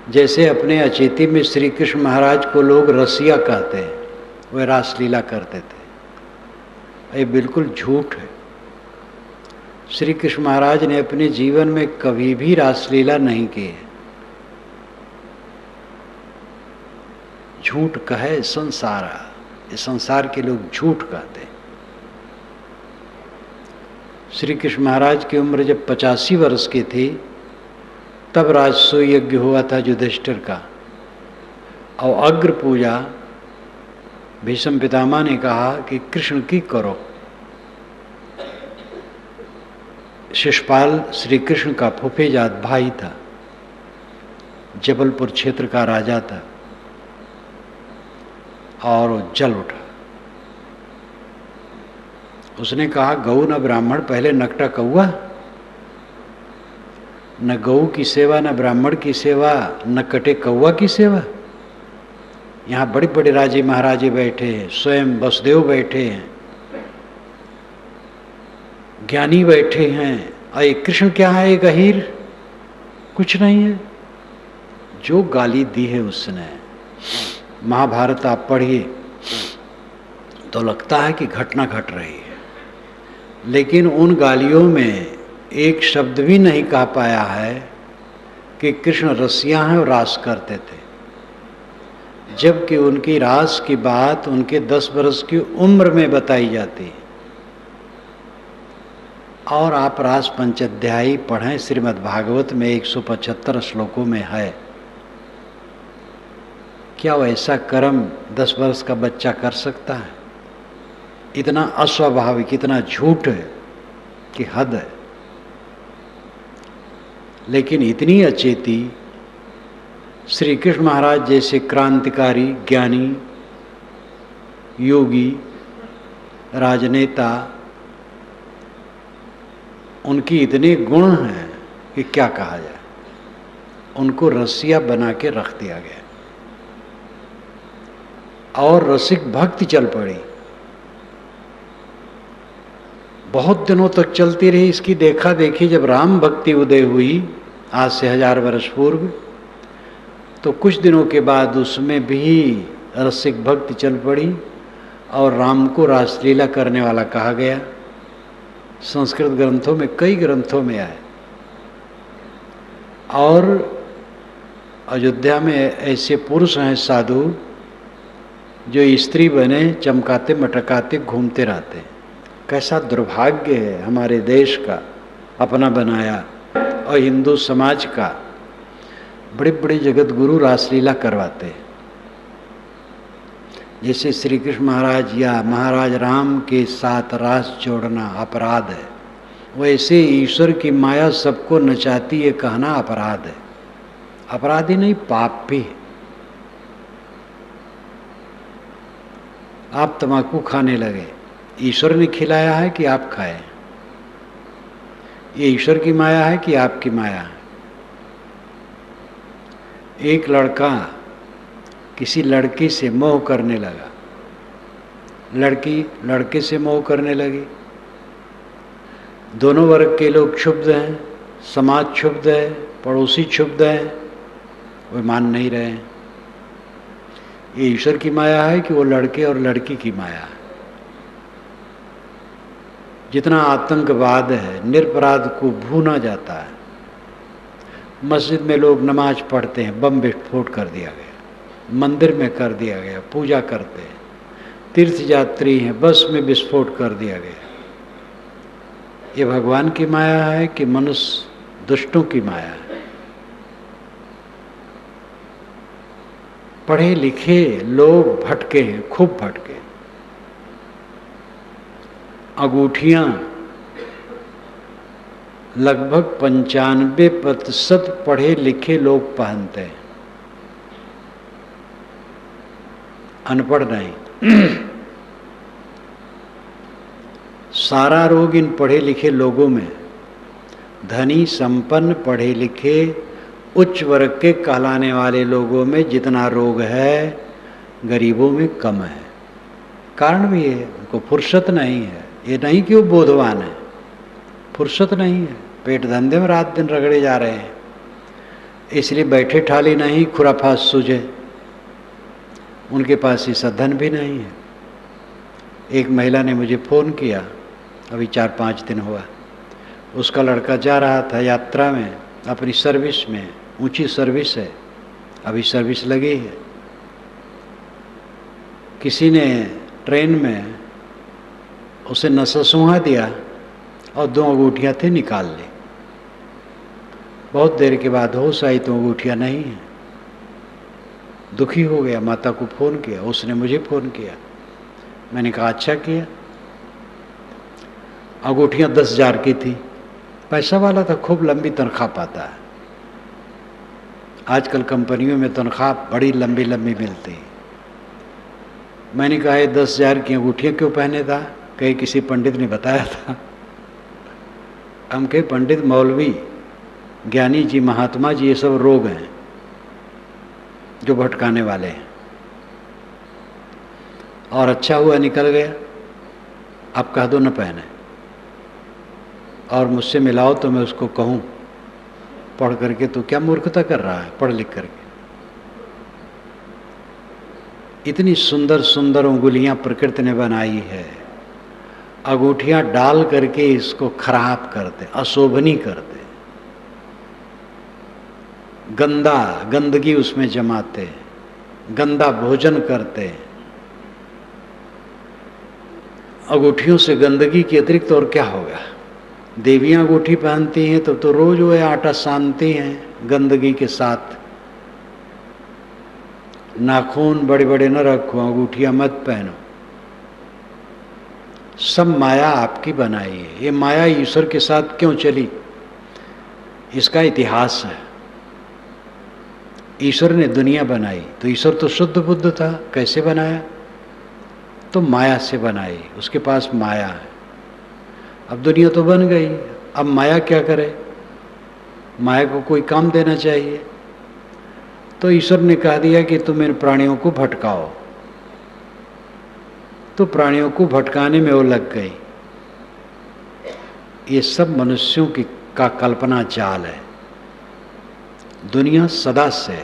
जैसे अपने अचेती में श्री कृष्ण महाराज को लोग रसिया कहते हैं, वे रासलीला करते थे। ये बिल्कुल झूठ है। श्री कृष्ण महाराज ने अपने जीवन में कभी भी रासलीला नहीं की है। झूठ कहे संसार, ये संसार के लोग झूठ कहते हैं। श्री कृष्ण महाराज की उम्र जब 85 वर्ष की थी तब राजसूय यज्ञ हुआ था युधिष्ठिर का, और अग्र पूजा भीष्म पितामह ने कहा कि कृष्ण की करो। शिशुपाल श्री कृष्ण का फूफेजात भाई था, जबलपुर क्षेत्र का राजा था, और वो जल उठा। उसने कहा गऊ न ब्राह्मण, पहले नकटा कौआ। न गऊ की सेवा, न ब्राह्मण की सेवा, न कटे कौआ की सेवा। यहाँ बड़े बड़े राजे महाराजे बैठे हैं, स्वयं वसुदेव बैठे हैं, ज्ञानी बैठे हैं, और ये कृष्ण क्या है, एक अहीर, कुछ नहीं है। जो गाली दी है उसने, महाभारत आप पढ़िए तो लगता है कि घटना घट रही है, लेकिन उन गालियों में एक शब्द भी नहीं कह पाया है कि कृष्ण रसिया हैं और रास करते थे, जबकि उनकी रास की बात उनके 10 वर्ष की उम्र में बताई जाती है। और आप रास पंचाध्यायी पढ़ें, श्रीमद् भागवत में 175 श्लोकों में है। क्या वैसा कर्म 10 वर्ष का बच्चा कर सकता है? इतना अस्वाभाविक, इतना झूठ है कि हद है। लेकिन इतनी अचेती श्री कृष्ण महाराज जैसे क्रांतिकारी, ज्ञानी, योगी, राजनेता, उनकी इतने गुण हैं कि क्या कहा जाए। उनको रसिया बना के रख दिया गया और रसिक भक्ति चल पड़ी। बहुत दिनों तक चलती रही इसकी देखा देखी। जब राम भक्ति उदय हुई आज से 1000 वर्ष पूर्व, तो कुछ दिनों के बाद उसमें भी रसिक भक्ति चल पड़ी और राम को रासलीला करने वाला कहा गया। संस्कृत ग्रंथों में, कई ग्रंथों में आए। और अयोध्या में ऐसे पुरुष हैं साधु जो स्त्री बने चमकाते मटकाते घूमते रहते हैं। कैसा दुर्भाग्य है हमारे देश का, अपना बनाया, और हिंदू समाज का। बड़े बड़े जगत गुरु रासलीला करवाते हैं। जैसे श्री कृष्ण महाराज या महाराज राम के साथ रास जोड़ना अपराध है, वैसे ईश्वर की माया सबको नचाती है कहना अपराध है। अपराध ही नहीं, पाप भी है। आप तम्बाकू खाने लगे, ईश्वर ने खिलाया है कि आप खाए? ये ईश्वर की माया है कि आपकी माया है? एक लड़का किसी लड़की से मोह करने लगा, लड़की लड़के से मोह करने लगी। दोनों वर्ग के लोग क्षुब्ध हैं, समाज क्षुब्ध है, पड़ोसी क्षुब्ध है, वे मान नहीं रहे हैं। ये ईश्वर की माया है कि वो लड़के और लड़की की माया है? जितना आतंकवाद है, निरपराध को भूना जाता है। मस्जिद में लोग नमाज पढ़ते हैं, बम विस्फोट कर दिया गया, मंदिर में कर दिया गया, पूजा करते हैं। तीर्थ यात्री हैं, बस में विस्फोट कर दिया गया। ये भगवान की माया है कि मनुष्य दुष्टों की माया है? पढ़े लिखे लोग भटके हैं, खूब भटके। अंगूठियां लगभग 95% पढ़े लिखे लोग पहनते हैं, अनपढ़ नहीं। सारा रोग इन पढ़े लिखे लोगों में, धनी संपन्न पढ़े लिखे उच्च वर्ग के कहलाने वाले लोगों में जितना रोग है, गरीबों में कम है। कारण भी है, उनको फुर्सत नहीं है। ये नहीं कि वो बोधवान है, फुर्सत नहीं है, पेट धंधे में रात दिन रगड़े जा रहे हैं। इसलिए बैठे ठाली नहीं खुराफात सूझे। उनके पास ऐसा धन भी नहीं है। एक महिला ने मुझे फ़ोन किया, अभी 4-5 दिन हुआ। उसका लड़का जा रहा था यात्रा में अपनी सर्विस में, ऊंची सर्विस है, अभी सर्विस लगी है। किसी ने ट्रेन में उसे नशा सूंघा दिया और 2 अंगूठियाँ थी, निकाल ली। बहुत देर के बाद होश आई तो अंगूठियाँ नहीं है। दुखी हो गया, माता को फ़ोन किया, उसने मुझे फ़ोन किया। मैंने कहा अच्छा किया। अंगूठियाँ 10,000 की थी, पैसा वाला था, खूब लंबी तनख्वाह पाता है। आजकल कंपनियों में तनख्वाह बड़ी लंबी लंबी मिलती है। मैंने कहा ये 10,000 की अंगूठियाँ क्यों पहने था? कहीं किसी पंडित ने बताया था। हम कहे पंडित, मौलवी, ज्ञानी जी, महात्मा जी, ये सब रोग हैं जो भटकाने वाले हैं। और अच्छा हुआ निकल गया। आप कह दो न पहने, और मुझसे मिलाओ तो मैं उसको कहूँ पढ़ करके तो क्या मूर्खता कर रहा है पढ़ लिख करके। इतनी सुंदर सुंदर उंगलियां प्रकृति ने बनाई है, अंगूठियां डाल करके इसको खराब करते, अशोभनी करते, गंदगी उसमें जमाते, गंदा भोजन करते। अंगूठियों से गंदगी के अतिरिक्त और क्या होगा? देवियां अंगूठी पहनती हैं तो रोज वो आटा सानती हैं गंदगी के साथ। नाखून बड़े बड़े न रखो, अंगूठियां मत पहनो। सब माया आपकी बनाई है। ये माया ईश्वर के साथ क्यों चली, इसका इतिहास है। ईश्वर ने दुनिया बनाई तो ईश्वर तो शुद्ध बुद्ध था, कैसे बनाया? तो माया से बनाई, उसके पास माया है। अब दुनिया तो बन गई, अब माया क्या करे? माया को कोई काम देना चाहिए। तो ईश्वर ने कह दिया कि तुम इन प्राणियों को भटकाओ। तो प्राणियों को भटकाने में वो लग गई। ये सब मनुष्यों की का कल्पना जाल है। दुनिया सदा से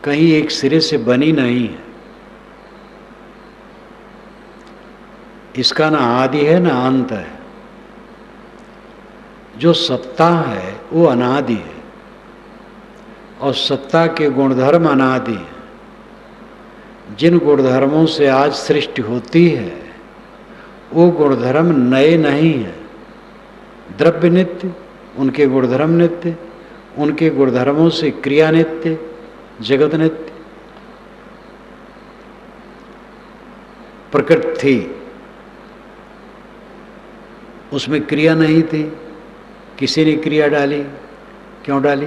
कहीं एक सिरे से बनी नहीं है। इसका ना आदि है ना अंत है। जो सत्ता है वो अनादि है, और सत्ता के गुणधर्म अनादि हैं। जिन गुणधर्मों से आज सृष्टि होती है वो गुणधर्म नए नहीं हैं। द्रव्य नित्य, उनके गुणधर्म नित्य, उनके गुणधर्मों से क्रिया नित्य, जगत नित्य। प्रकृति थी, उसमें क्रिया नहीं थी, किसी ने क्रिया डाली। क्यों डाली?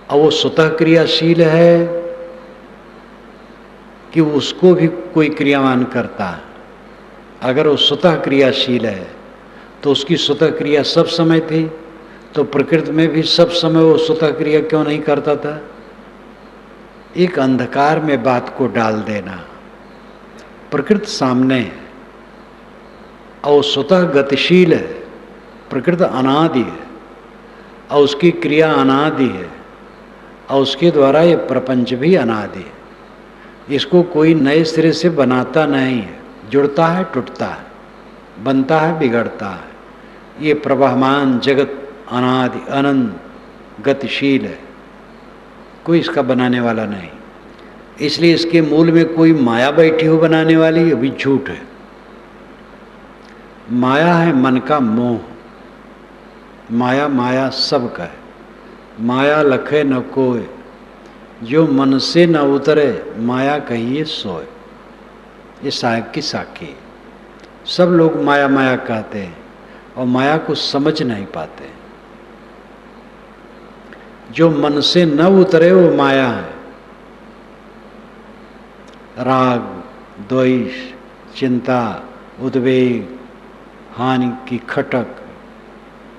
अब वो स्वतः क्रियाशील है कि उसको भी कोई क्रियावान करता है? अगर वो स्वतः क्रियाशील है तो उसकी स्वतः क्रिया सब समय थी, तो प्रकृति में भी सब समय वो स्वतः क्रिया क्यों नहीं करता था? एक अंधकार में बात को डाल देना। प्रकृति सामने है और स्वतः गतिशील है। प्रकृति अनादि है और उसकी क्रिया अनादि है, और उसके द्वारा ये प्रपंच भी अनादि है। इसको कोई नए सिरे से बनाता नहीं है। जुड़ता है, टूटता है, बनता है, बिगड़ता है। ये प्रवाहमान जगत अनादि अनंत गतिशील है, कोई इसका बनाने वाला नहीं। इसलिए इसके मूल में कोई माया बैठी हो बनाने वाली, अभी झूठ है। माया है मन का मोह। माया माया सब का है। माया लखे न कोय, जो मन से न उतरे माया कहिए सोए। ये साहिब की साखी। सब लोग माया माया कहते हैं और माया को समझ नहीं पाते। जो मन से न उतरे वो माया है। राग, द्वेष, चिंता, उद्वेग, हानि की खटक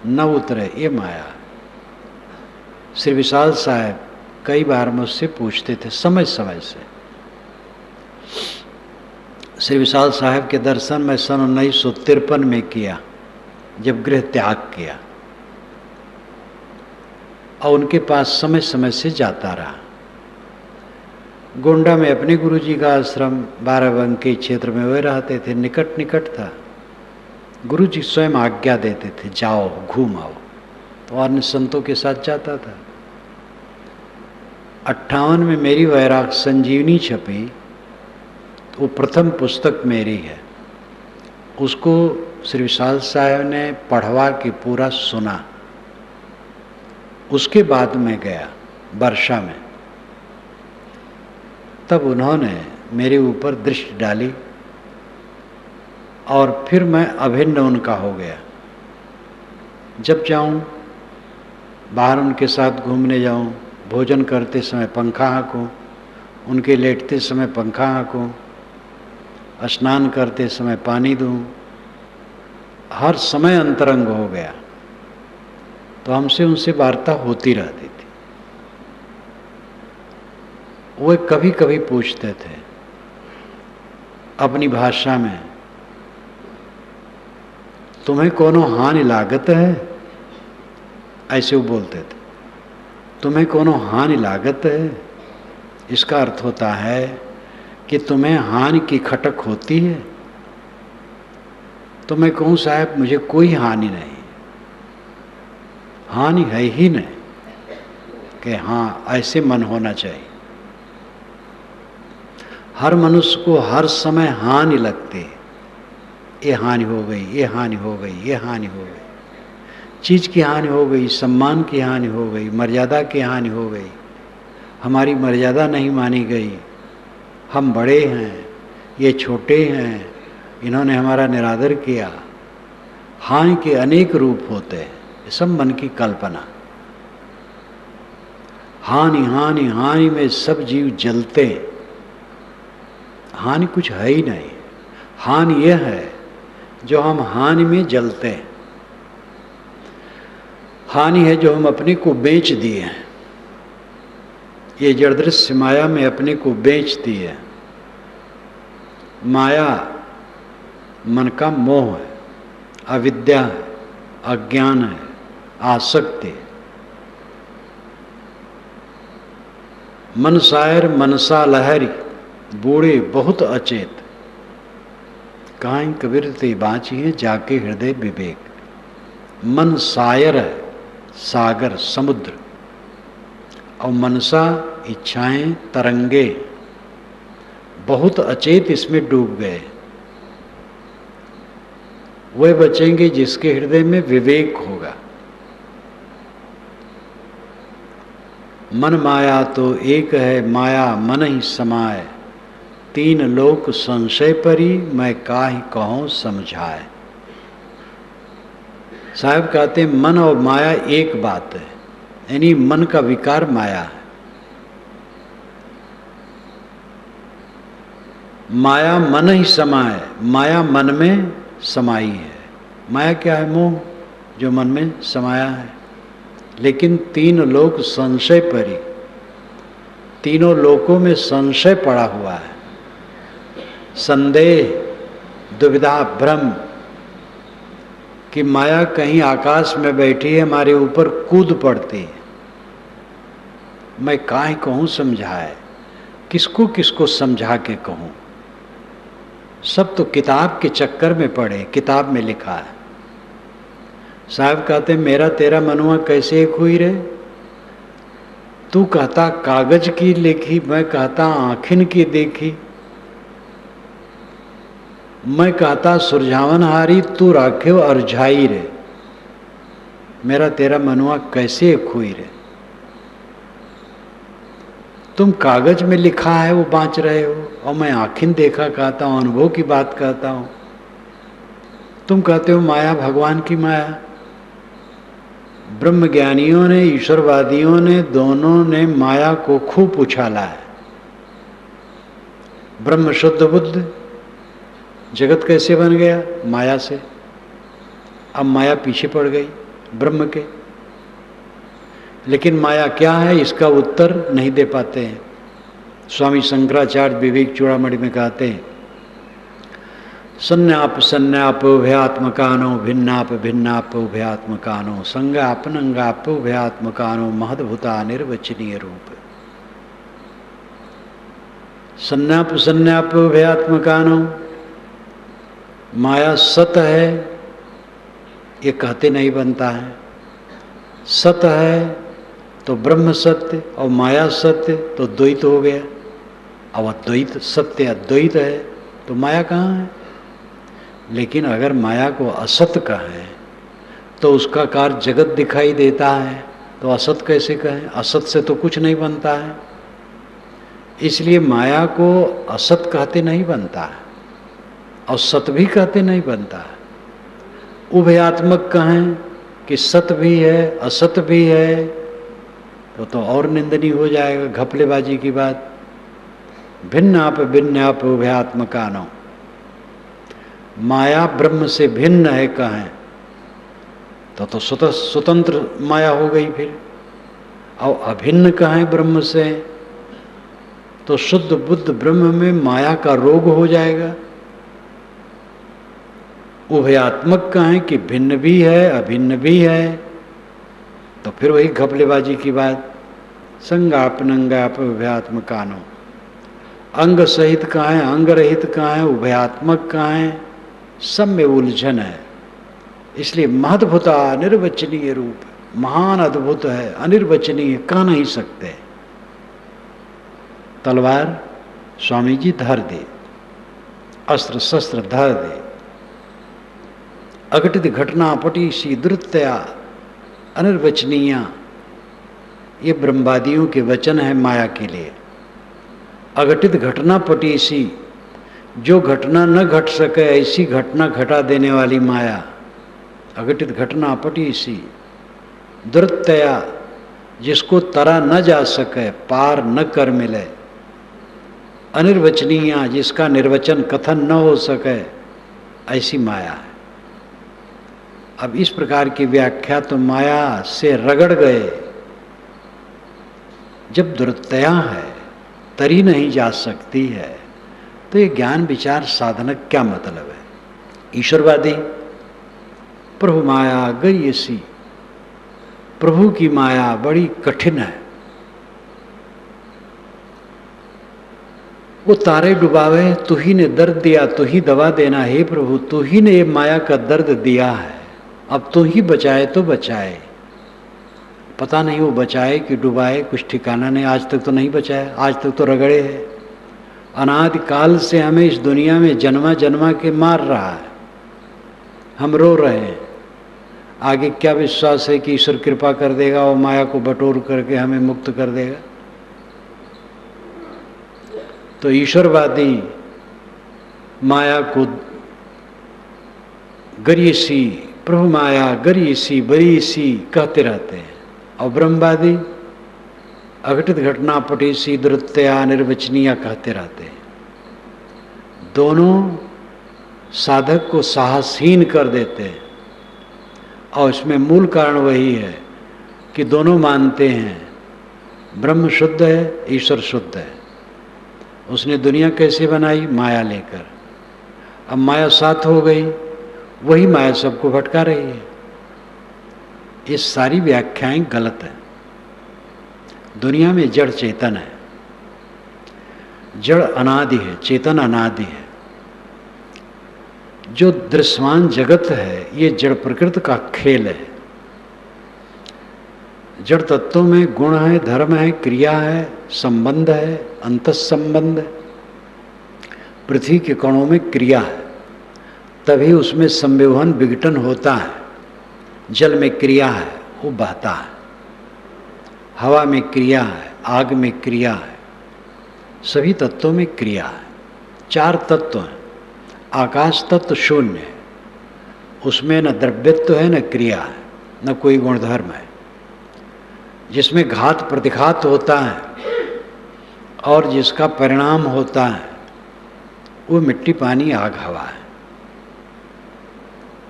न उतरे, ये माया है। श्री विशाल साहब कई बार मुझसे पूछते थे समय समय से। श्री विशाल साहब के दर्शन मैं सन 1953 में किया, जब गृह त्याग किया। और उनके पास समय समय से जाता रहा। गोंडा में अपने गुरुजी का आश्रम, बाराबंकी क्षेत्र में वे रहते थे, निकट निकट था। गुरुजी स्वयं आज्ञा देते थे, जाओ घूम आओ, तो अन्य संतों के साथ जाता था। 58 में मेरी वैराग संजीवनी छपी, तो वो प्रथम पुस्तक मेरी है। उसको श्री विशाल साहब ने पढ़वा के पूरा सुना। उसके बाद मैं गया वर्षा में, तब उन्होंने मेरे ऊपर दृष्टि डाली और फिर मैं अभिन्न उनका हो गया। जब जाऊं, बाहर उनके साथ घूमने जाऊं, भोजन करते समय पंखा हाँकूं, उनके लेटते समय पंखा हाँकूं, स्नान करते समय पानी दूं, हर समय अंतरंग हो गया। तो हमसे उनसे वार्ता होती रहती थी। वो कभी कभी पूछते थे अपनी भाषा में, तुम्हें कोनो हानि लागत है? ऐसे वो बोलते थे, तुम्हें कोनो हानि लागत है? इसका अर्थ होता है कि तुम्हें हानि की खटक होती है। तो मैं कहूँ साहब मुझे कोई हानि नहीं, हानि है ही नहीं, कि हाँ ऐसे मन होना चाहिए। हर मनुष्य को हर समय हानि लगती है, ये हानि हो गई, ये हानि हो गई, ये हानि हो गई, चीज़ की हानि हो गई, सम्मान की हानि हो गई, मर्यादा की हानि हो गई, हमारी मर्यादा नहीं मानी गई, हम बड़े हैं, ये छोटे हैं, इन्होंने हमारा निरादर किया। हानि के अनेक रूप होते हैं, ये सब मन की कल्पना। हानि हानि हानि में सब जीव जलते हैं। हानि कुछ है ही नहीं, हानि यह है जो हम हानि में जलते हैं। हानि है जो हम अपने को बेच दिए हैं, ये जड़दृश्य माया में अपने को बेच दिए। माया मन का मोह है, अविद्या है, अज्ञान है, आसक्ति है। मन शायर मनसा लहरी, बूढ़े बहुत अचेत, काहीं कबीर ते बाँचिए जाके हृदय विवेक। मन शायर है, सागर समुद्र, और मनसा इच्छाएं तरंगे, बहुत अचेत इसमें डूब गए। वे बचेंगे जिसके हृदय में विवेक होगा। मन माया तो एक है, माया मन ही समाए, तीन लोक संशय परी, मैं काहि कहूँ समझाए। साहब कहते हैं मन और माया एक बात है, यानी मन का विकार माया है। माया मन ही समाए, माया मन में समाई है। माया क्या है? मोह, जो मन में समाया है। लेकिन तीन लोक संशय परी, तीनों लोकों में संशय पड़ा हुआ है, संदेह, दुविधा, भ्रम कि माया कहीं आकाश में बैठी है, हमारे ऊपर कूद पड़ती है। मैं काहे कहूँ समझाए, किसको किसको समझा के कहूँ? सब तो किताब के चक्कर में पड़े, किताब में लिखा है। साहब कहते मेरा तेरा मनुआ कैसे एक हुई रे? तू कहता कागज की लिखी, मैं कहता आँखिन की देखी, मैं कहता सुरझावन हारी, तू राखे अरझाई रे। मेरा तेरा मनुआ कैसे एक हुई रे? तुम कागज में लिखा है वो बाँच रहे हो, और मैं आँखिन देखा कहता हूँ, अनुभव की बात कहता हूँ। तुम कहते हो माया भगवान की माया। ब्रह्म ज्ञानियों ने, ईश्वरवादियों ने, दोनों ने माया को खूब उछाला है। ब्रह्म शुद्ध बुद्ध, जगत कैसे बन गया? माया से। अब माया पीछे पड़ गई ब्रह्म के। लेकिन माया क्या है, इसका उत्तर नहीं दे पाते हैं। स्वामी शंकराचार्य विवेक चूड़ामणि में कहते हैं, संज्ञाप संज्ञाप उभयात्मकानो भिन्नाप भिन्नाप उभयात्मकानो संज्ञाप नंगाप उभयात्मकानो महद्भुता निर्वचनीय रूप। संज्ञाप संज्ञाप उभयात्मकानो, माया सत है ये कहते नहीं बनता है। सत है तो ब्रह्म सत्य और माया सत्य तो द्वैत हो गया। अब अद्वैत सत्य अद्वैत है तो माया कहाँ है? लेकिन अगर माया को असत कहें तो उसका कार्य जगत दिखाई देता है, तो असत कैसे कहें? असत से तो कुछ नहीं बनता है। इसलिए माया को असत कहते नहीं बनता है और सत भी कहते नहीं बनता है। उभयात्मक कहें कि सत भी है असत भी है तो और निंदनीय हो जाएगा, घपलेबाजी की बात। भिन्नाप भिन्नाप उभयात्मकानो, माया ब्रह्म से भिन्न है कहें तो स्वतंत्र माया हो गई फिर। और अभिन्न कहें ब्रह्म से तो शुद्ध बुद्ध ब्रह्म में माया का रोग हो जाएगा। उभयात्मक कहें कि भिन्न भी है अभिन्न भी है तो फिर वही घपलेबाजी की बात। संगाप नंगाप उभयात्मकानो, अंग सहित कहें अंग रहित कहें उभयात्मक कहें, सब में उलझन है। इसलिए महद्भुता निर्वचनीय रूप, महान अद्भुत है, अनिर्वचनीय कह नहीं सकते। तलवार स्वामी जी धर दे, अस्त्र शस्त्र धर दे, अघटित घटना पटी सी दुर्तया अनिर्वचनीय, ये ब्रह्मवादियों के वचन है माया के लिए। अघटित घटना पटी सी, जो घटना न घट सके ऐसी घटना घटा देने वाली माया। अघटित घटना पटी सी दुर्तया, जिसको तरा न जा सके पार न कर मिले। अनिर्वचनीय, जिसका निर्वचन कथन न हो सके ऐसी माया है। अब इस प्रकार की व्याख्या तो माया से रगड़ गए। जब दुर्तया है, तरी नहीं जा सकती है, तो ये ज्ञान विचार साधना क्या मतलब है? ईश्वरवादी प्रभु माया गरीयसी, प्रभु की माया बड़ी कठिन है, वो तारे डुबावे, तू ही ने दर्द दिया, तू ही दवा देना, हे प्रभु तू ही ने ये माया का दर्द दिया है, अब तू ही बचाए तो बचाए। पता नहीं वो बचाए कि डुबाए, कुछ ठिकाना नहीं। आज तक तो नहीं बचाया, आज तक तो रगड़े है। अनादि काल से हमें इस दुनिया में जन्मा जन्मा के मार रहा है, हम रो रहे हैं। आगे क्या विश्वास है कि ईश्वर कृपा कर देगा और माया को बटोर करके हमें मुक्त कर देगा? तो ईश्वरवादी माया को गरीयसी, प्रभु माया गरीयसी बरीसी कहते रहते हैं, और ब्रह्मवादी अघटित घटना पटीसी दुर्तया निर्वचनीय कहते रहते हैं। दोनों साधक को साहसहीन कर देते हैं, और इसमें मूल कारण वही है कि दोनों मानते हैं ब्रह्म शुद्ध है, ईश्वर शुद्ध है। उसने दुनिया कैसे बनाई? माया लेकर। अब माया साथ हो गई, वही माया सबको भटका रही है। ये सारी व्याख्याएं गलत है। दुनिया में जड़ चेतन है, जड़ अनादि है, चेतन अनादि है। जो दृश्यमान जगत है ये जड़ प्रकृति का खेल है। जड़ तत्वों में गुण है, धर्म है, क्रिया है, संबंध है, अंतःसंबंध है। पृथ्वी के कणों में क्रिया है, तभी उसमें संविवहन विघटन होता है। जल में क्रिया है, वो बहता है। हवा में क्रिया है, आग में क्रिया है, सभी तत्वों में क्रिया है। चार तत्व हैं। आकाश तत्व शून्य है, उसमें न द्रव्यत्व है, न क्रिया है, न कोई गुणधर्म है। जिसमें घात प्रतिघात होता है और जिसका परिणाम होता है वो मिट्टी, पानी, आग, हवा है।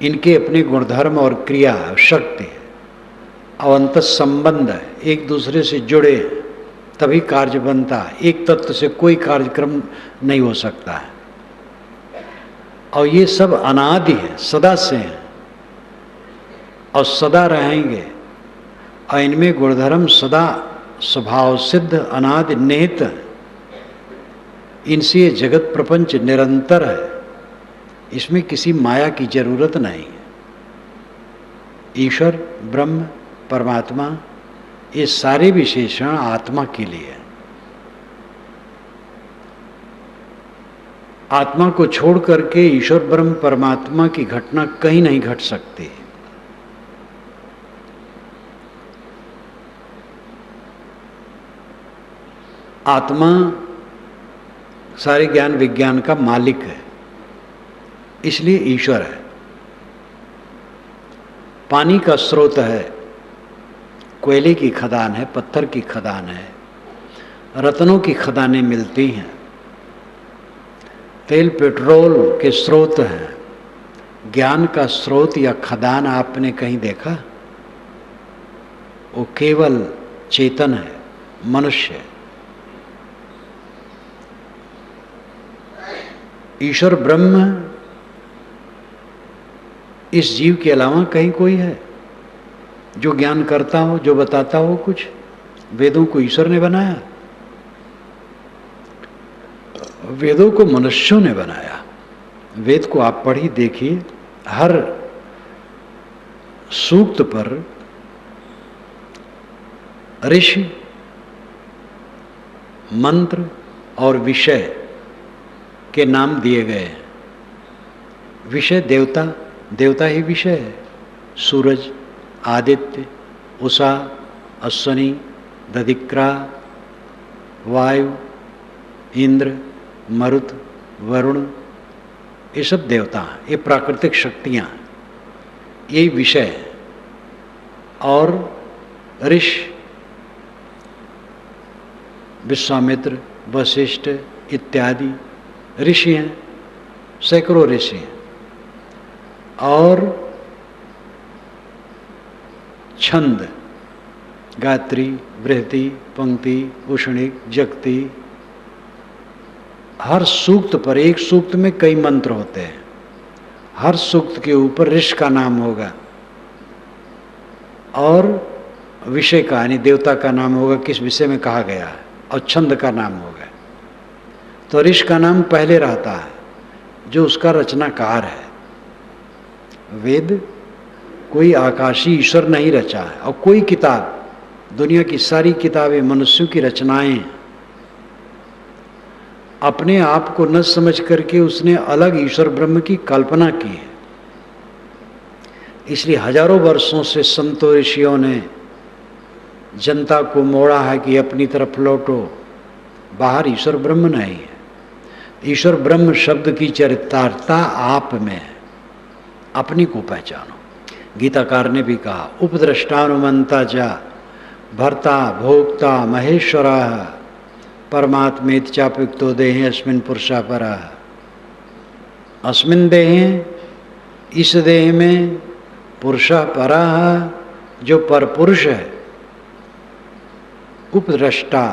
इनके अपने गुणधर्म और क्रिया और शक्ति है और अंतः संबंध है, एक दूसरे से जुड़े तभी कार्य बनता है। एक तत्व से कोई कार्यक्रम नहीं हो सकता है। और ये सब अनादि है, सदा से हैं और सदा रहेंगे। और इनमें गुणधर्म सदा स्वभाव सिद्ध अनादि निहित है। इनसे ये जगत प्रपंच निरंतर है, इसमें किसी माया की जरूरत नहीं है। ईश्वर, ब्रह्म, परमात्मा, ये सारे विशेषण आत्मा के लिए है। आत्मा को छोड़ करके ईश्वर, ब्रह्म, परमात्मा की घटना कहीं नहीं घट सकती। आत्मा सारे ज्ञान विज्ञान का मालिक है, इसलिए ईश्वर है। पानी का स्रोत है, कोयले की खदान है, पत्थर की खदान है, रत्नों की खदानें मिलती हैं। तेल पेट्रोल के स्रोत हैं। ज्ञान का स्रोत या खदान आपने कहीं देखा? वो केवल चेतन है, मनुष्य है। ईश्वर ब्रह्म इस जीव के अलावा कहीं कोई है जो ज्ञान करता हो, जो बताता हो कुछ? वेदों को ईश्वर ने बनाया, वेदों को मनुष्यों ने बनाया। वेद को आप पढ़ी देखिए, हर सूक्त पर ऋषि, मंत्र और विषय के नाम दिए गए हैं। विषय देवता, देवता ही विषय है। सूरज, आदित्य, उषा, अश्वनी, दधिक्रा, वायु, इंद्र, मरुत, वरुण, ये सब देवता हैं। ये प्राकृतिक शक्तियाँ, यही विषय है। और ऋषि, विश्वामित्र, वशिष्ठ इत्यादि ऋषि हैं, सैकड़ों ऋषि हैं। और छंद, गायत्री, बृहति, पंक्ति, उष्णिक, जगती, हर सूक्त पर, एक सूक्त में कई मंत्र होते हैं। हर सूक्त के ऊपर ऋषि का नाम होगा और विषय का यानी देवता का नाम होगा, किस विषय में कहा गया है, और छंद का नाम होगा। तो ऋषि का नाम पहले रहता है, जो उसका रचनाकार है। वेद कोई आकाशी ईश्वर नहीं रचा है, और कोई किताब, दुनिया की सारी किताबें मनुष्यों की रचनाएं अपने आप को न समझ करके उसने अलग ईश्वर ब्रह्म की कल्पना की है। इसलिए हजारों वर्षों से संतों ऋषियों ने जनता को मोड़ा है कि अपनी तरफ लौटो, बाहर ईश्वर ब्रह्म नहीं है। ईश्वर ब्रह्म शब्द की चरितार्थता आप में है, अपनी को पहचानो। गीताकार ने भी कहा, उपद्रष्टानुमंता च भर्ता भोक्ता महेश्वरः परमात्मेति चाप्युक्तो देहे अस्मिन् पुरुषः परः। अस्मिन् देहे, इस देह में, पुरुषः परः, जो परपुरुष है, उपद्रष्टा,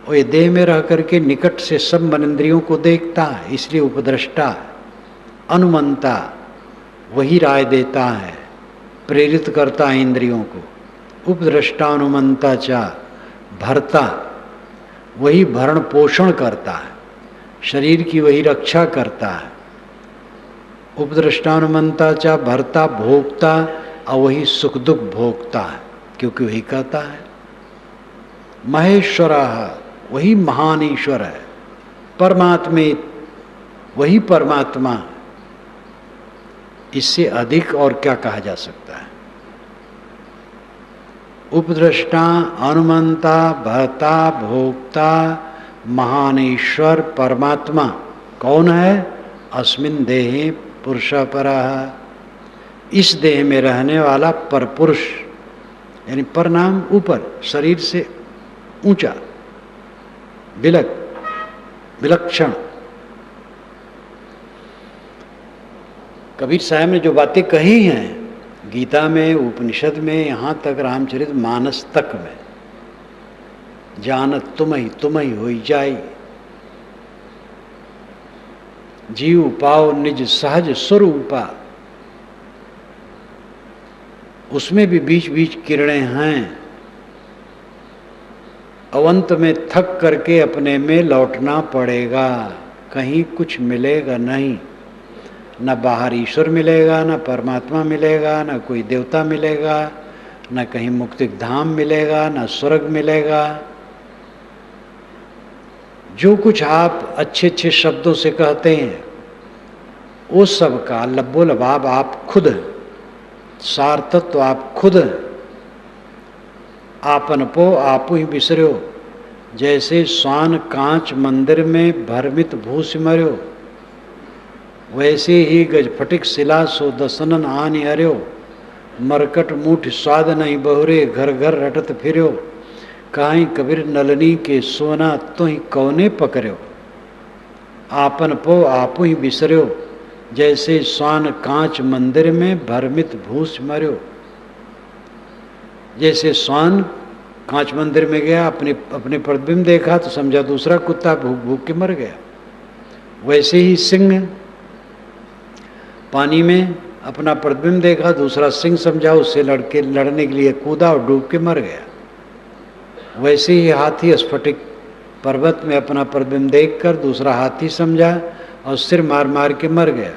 वो ये देह में रह करके निकट से सब मनइंद्रियों को देखता है, इसलिए उपद्रष्टा। अनुमंता, वही राय देता है, प्रेरित करता है इंद्रियों को। उपद्रष्टा अनुमंता चा भर्ता, वही भरण पोषण करता है, शरीर की वही रक्षा करता है। उपद्रष्टानुमंता चा भर्ता भोक्ता, और वही सुख दुख भोगता है, क्योंकि वही कहता है। महेश्वरः, वही महान ईश्वर है। परमात्मे, वही परमात्मा। इससे अधिक और क्या कहा जा सकता है? उपद्रष्टा, अनुमंता, भर्ता, भोक्ता, महान ईश्वर परमात्मा कौन है? अस्मिन् देहे पुरुषः परः, इस देह में रहने वाला परपुरुष, यानी पर नाम ऊपर, शरीर से ऊंचा, विलक्षण। कबीर साहब ने जो बातें कही हैं गीता में, उपनिषद में, यहाँ तक रामचरित मानस तक में, जानत तुम ही होई जाई, जीव पाओ निज सहज स्वरूपा। उसमें भी बीच बीच किरणें हैं। अवंत में थक करके अपने में लौटना पड़ेगा, कहीं कुछ मिलेगा नहीं। न बाहर ईश्वर मिलेगा, न परमात्मा मिलेगा, न कोई देवता मिलेगा, न कहीं मुक्ति धाम मिलेगा, न स्वर्ग मिलेगा। जो कुछ आप अच्छे अच्छे शब्दों से कहते हैं वो सब का लब्बो लबाब आप खुद हैं, सार तत्व आप खुद हैं। आपन पो आपु ही बिसर्यो, जैसे स्वान कांच मंदिर में भरमित भू सिमर्यो, वैसे ही गज फटिक शिला सो दसनन आनि हर्यो। मरकट मूठ स्वाद नहीं बहुरे, घर घर रटत फिर्यो। काहीं कबीर नलनी के सोना तो ही कौने पकड़्यो। आपन पो आपु ही बिसर्यो, जैसे स्वान कांच मंदिर में भरमित भूस मर्यो। जैसे स्वान कांच मंदिर में गया, अपने प्रतिबिंब देखा तो समझा दूसरा कुत्ता, भूख भूख के मर गया। वैसे ही सिंह पानी में अपना प्रतिबिंब देखा, दूसरा सिंह समझा, उससे लड़ने के लिए कूदा और डूब के मर गया। वैसे ही हाथी स्फटिक पर्वत में अपना प्रतिबिंब देखकर दूसरा हाथी समझा और सिर मार मार के मर गया।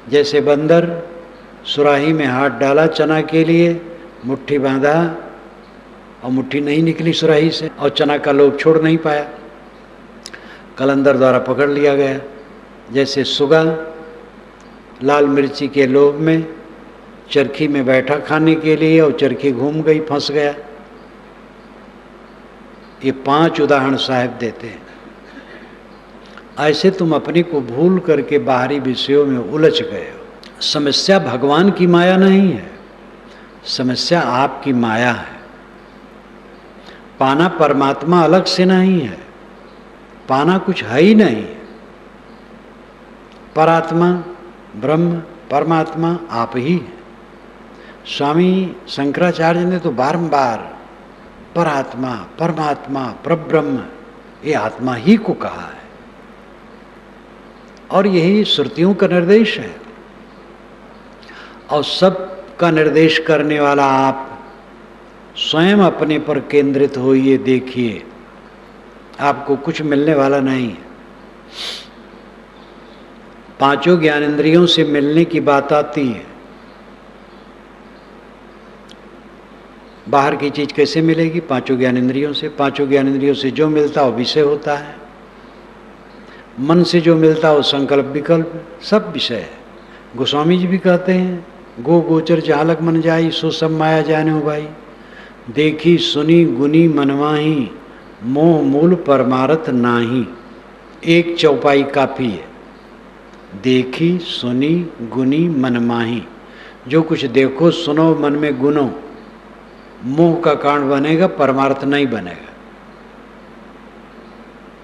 जैसे बंदर सुराही में हाथ डाला चना के लिए, मुट्ठी बांधा और मुट्ठी नहीं निकली सुराही से और चना का लोभ छोड़ नहीं पाया, कलंदर द्वारा पकड़ लिया गया। जैसे सुगा लाल मिर्ची के लोभ में चरखी में बैठा खाने के लिए और चरखी घूम गई, फंस गया। ये 5 उदाहरण साहब देते हैं। ऐसे तुम अपने को भूल करके बाहरी विषयों में उलझ गए हो। समस्या भगवान की माया नहीं है, समस्या आपकी माया है। पाना परमात्मा अलग से नहीं है, पाना कुछ है ही नहीं। परात्मा ब्रह्म परमात्मा आप ही हैं। स्वामी शंकराचार्य ने तो बारंबार परात्मा परमात्मा परब्रह्म ये आत्मा ही को कहा है, और यही श्रुतियों का निर्देश है। और सब का निर्देश करने वाला आप स्वयं अपने पर केंद्रित होइए, देखिए आपको कुछ मिलने वाला नहीं है। 5 ज्ञानेंद्रियों से मिलने की बात आती है। बाहर की चीज कैसे मिलेगी? 5 ज्ञानेंद्रियों से। 5 ज्ञानेंद्रियों से जो मिलता है वो विषय होता है। मन से जो मिलता है वो संकल्प विकल्प सब विषय है। गोस्वामी जी भी कहते हैं, गो गोचर जहालक मन जाई, सो सब माया जाने हो भाई। देखी सुनी गुनी मनवाही, मोह मूल परमारथ नाही। एक चौपाई काफी है। देखी सुनी गुनी मनमाही, जो कुछ देखो सुनो मन में गुनो, मोह का कारण बनेगा, परमार्थ नहीं बनेगा।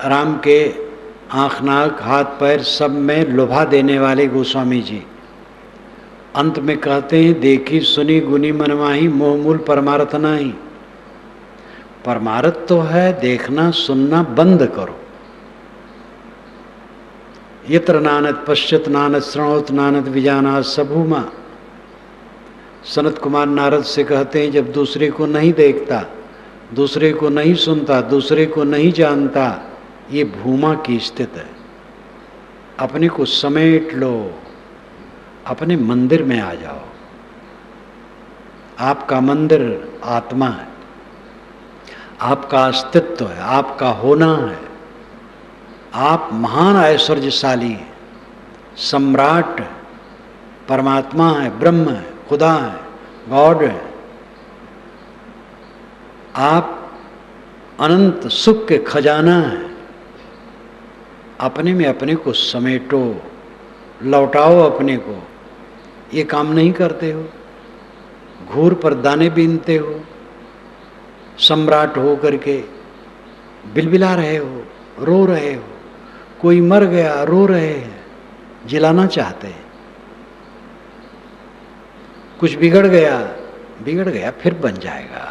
राम के आँख नाक हाथ पैर सब में लुभा देने वाले गोस्वामी जी अंत में कहते हैं, देखी सुनी गुनी मनमाही, मोह मूल परमार्थ नहीं। परमार्थ तो है देखना सुनना बंद करो। यत्र नानद पश्चित नानद श्रणोत नानद विजानात सबूमा। सनत कुमार नारद से कहते हैं, जब दूसरे को नहीं देखता, दूसरे को नहीं सुनता, दूसरे को नहीं जानता, ये भूमा की स्थिति है। अपने को समेट लो, अपने मंदिर में आ जाओ। आपका मंदिर आत्मा है, आपका अस्तित्व है, आपका होना है। आप महान ऐश्वर्यशाली हैं, सम्राट परमात्मा है, ब्रह्म है, खुदा है, गॉड है। आप अनंत सुख के खजाना है। अपने में अपने को समेटो, लौटाओ अपने को। ये काम नहीं करते हो, घूर पर दाने बीनते हो, सम्राट हो करके बिलबिला रहे हो, रो रहे हो। कोई मर गया, रो रहे हैं, जिलाना चाहते हैं। कुछ बिगड़ गया फिर बन जाएगा।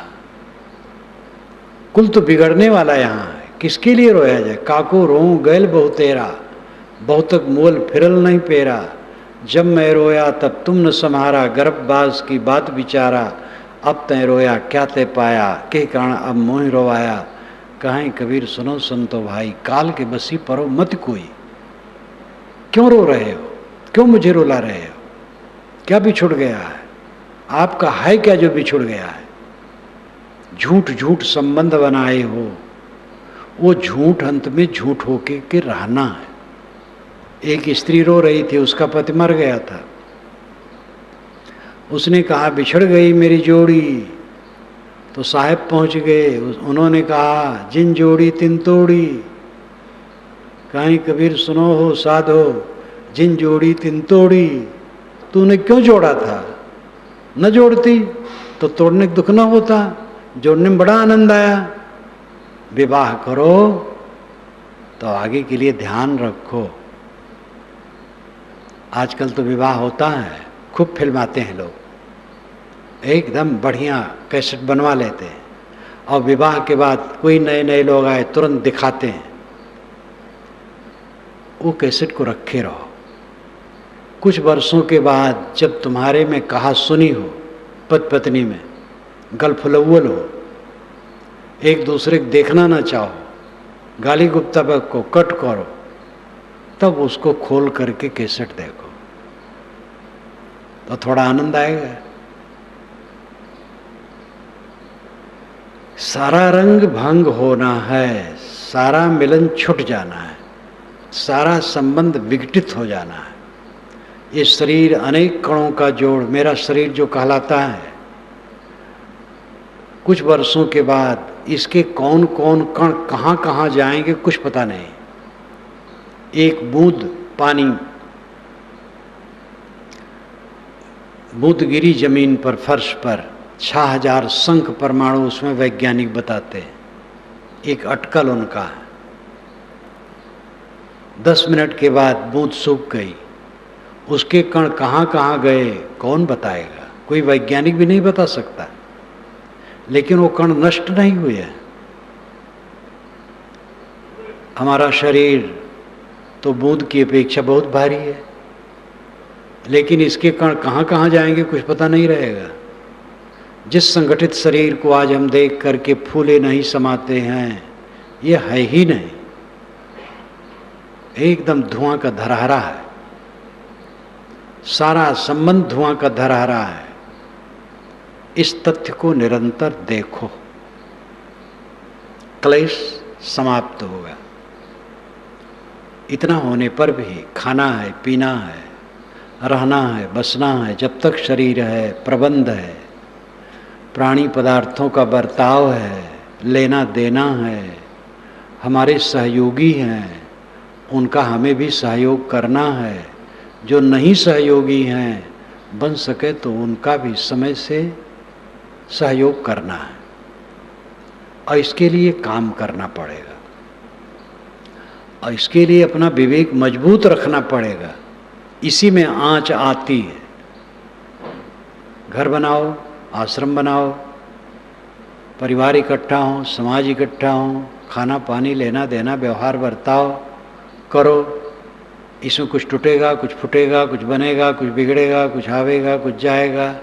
कुल तो बिगड़ने वाला यहाँ है, किसके लिए रोया जाए? काको रो गैल बहु तेरा, बहुतक मोल फिरल नहीं पेरा, जब मैं रोया तब तुम न सम्हारा, गर्भबाज की बात विचारा, अब तय रोया क्या तय पाया, के कारण अब मोह रोवाया, कहें कबीर सुनो संतो भाई, काल के बसी परो मत कोई। क्यों रो रहे हो, क्यों मुझे रुला रहे हो, क्या बिछुड़ गया है, आपका है क्या जो बिछुड़ गया है। झूठ झूठ संबंध बनाए हो, वो झूठ अंत में झूठ होके के रहना है। एक स्त्री रो रही थी, उसका पति मर गया था, उसने कहा बिछड़ गई मेरी जोड़ी, तो साहब पहुंच गए, उन्होंने कहा जिन जोड़ी तिन तोड़ी, कहीं कबीर सुनो हो साधो, जिन जोड़ी तिन तोड़ी, तूने क्यों जोड़ा था, न जोड़ती तो तोड़ने दुख न होता, जोड़ने में बड़ा आनंद आया। विवाह करो तो आगे के लिए ध्यान रखो। आजकल तो विवाह होता है, खूब फिल्माते हैं लोग, एकदम बढ़िया कैसेट बनवा लेते हैं, और विवाह के बाद कोई नए नए लोग आए तुरंत दिखाते हैं। वो कैसेट को रखे रहो, कुछ वर्षों के बाद जब तुम्हारे में कहा सुनी हो, पति पत्नी में गलफुलव्वल हो, एक दूसरे को देखना ना चाहो, गाली गुप्तक को कट करो, तब उसको खोल करके कैसेट देखो तो थोड़ा आनंद आएगा। सारा रंग भंग होना है, सारा मिलन छूट जाना है, सारा संबंध विघटित हो जाना है। ये शरीर अनेक कणों का जोड़, मेरा शरीर जो कहलाता है, कुछ वर्षों के बाद इसके कौन कौन कण कहाँ कहाँ जाएंगे कुछ पता नहीं। एक बूंद पानी, बूंद गिरी जमीन पर, फर्श पर, 6000 शंख परमाणु उसमें वैज्ञानिक बताते हैं, एक अटकल उनका है। 10 मिनट के बाद बूंद सूख गई, उसके कण कहाँ कहाँ गए कौन बताएगा, कोई वैज्ञानिक भी नहीं बता सकता, लेकिन वो कण नष्ट नहीं हुए हैं। हमारा शरीर तो बूंद की अपेक्षा बहुत भारी है, लेकिन इसके कण कहाँ कहाँ जाएंगे कुछ पता नहीं रहेगा। जिस संगठित शरीर को आज हम देख करके फूले नहीं समाते हैं, ये है ही नहीं, एकदम धुआं का धरहरा है, सारा संबंध धुआं का धरहरा है। इस तथ्य को निरंतर देखो, क्लेश समाप्त होगा। इतना होने पर भी खाना है, पीना है, रहना है, बसना है, जब तक शरीर है, प्रबंध है, प्राणी पदार्थों का बर्ताव है, लेना देना है, हमारे सहयोगी हैं, उनका हमें भी सहयोग करना है। जो नहीं सहयोगी हैं, बन सके तो उनका भी समय से सहयोग करना है, और इसके लिए काम करना पड़ेगा, और इसके लिए अपना विवेक मजबूत रखना पड़ेगा। इसी में आँच आती है। घर बनाओ, आश्रम बनाओ, परिवार इकट्ठा हो, समाज इकट्ठा हो, खाना पानी लेना देना व्यवहार बर्ताव करो। इसमें कुछ टूटेगा, कुछ फूटेगा, कुछ बनेगा, कुछ बिगड़ेगा, कुछ आवेगा, कुछ जाएगा,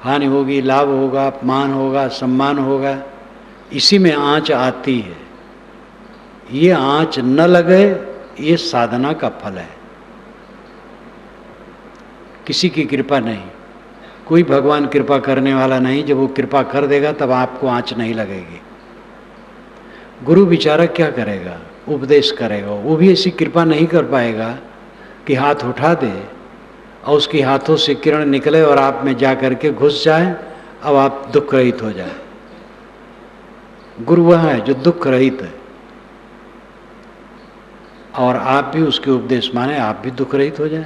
हानि होगी, लाभ होगा, अपमान होगा, सम्मान होगा। इसी में आँच आती है। ये आँच न लगे, ये साधना का फल है, किसी की कृपा नहीं। कोई भगवान कृपा करने वाला नहीं, जब वो कृपा कर देगा तब आपको आँच नहीं लगेगी। गुरु विचारक क्या करेगा, उपदेश करेगा, वो भी ऐसी कृपा नहीं कर पाएगा कि हाथ उठा दे और उसके हाथों से किरण निकले और आप में जा करके घुस जाए, अब आप दुख रहित हो जाए। गुरु वह है जो दुख रहित है, और आप भी उसके उपदेश माने, आप भी दुख रहित हो जाए।